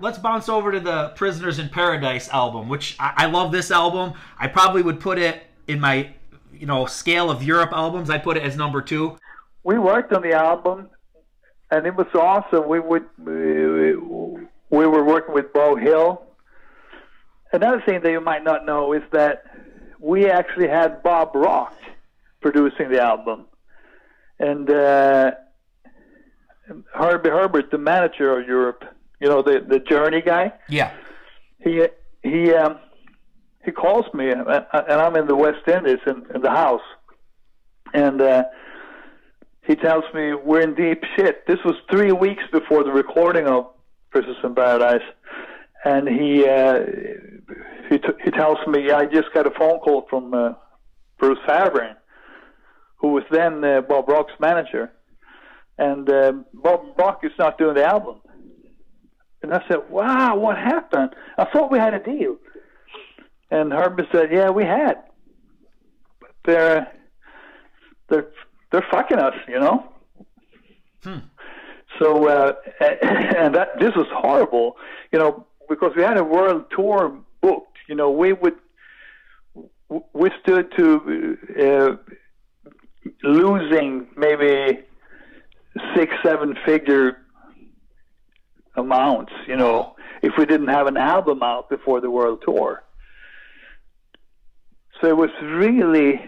let's bounce over to the Prisoners in Paradise album, which I love this album. I probably would put it in my, scale of Europe albums. I'd put it as number 2. We worked on the album, and it was awesome. We were working with Bo Hill. Another thing that you might not know is that we actually had Bob Rock producing the album, and Herbie Herbert, the manager of Europe, the Journey guy. Yeah. He calls me, and I'm in the West Indies in the house, and he tells me we're in deep shit. This was 3 weeks before the recording of Prisoners in Paradise, and he tells me, I just got a phone call from Bruce Fairbairn, who was then Bob Rock's manager, and Bob Rock is not doing the album. And I said, wow, what happened? I thought we had a deal. And Herbert said, yeah, we had. But they're fucking us, So, and this was horrible, because we had a world tour booked. We stood to losing maybe 6-7 figure amounts, if we didn't have an album out before the world tour. So it was really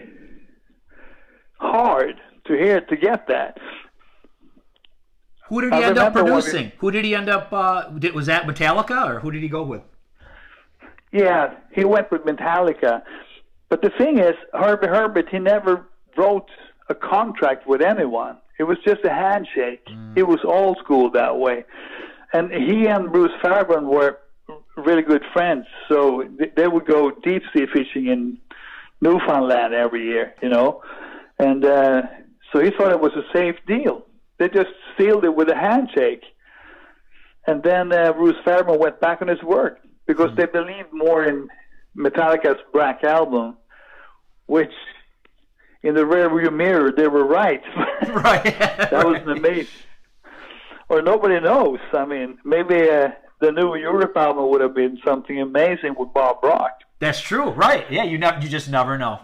hard to get that. Who did he end up producing? Who did he end up, was that Metallica, or who did he go with? Yeah, he went with Metallica. But the thing is, Herbie Herbert, he never wrote a contract with anyone. It was just a handshake. It was old school that way. And he and Bruce Fairbairn were really good friends, so they would go deep sea fishing in Newfoundland every year, And so he thought it was a safe deal. They just sealed it with a handshake. And then Bruce Fairbairn went back on his word because they believed more in Metallica's Black Album, which in the rearview mirror, they were right. Right. That was amazing. Or nobody knows. I mean, maybe the new Europe album would have been something amazing with Bob Rock. That's true, right? Yeah, you just never know.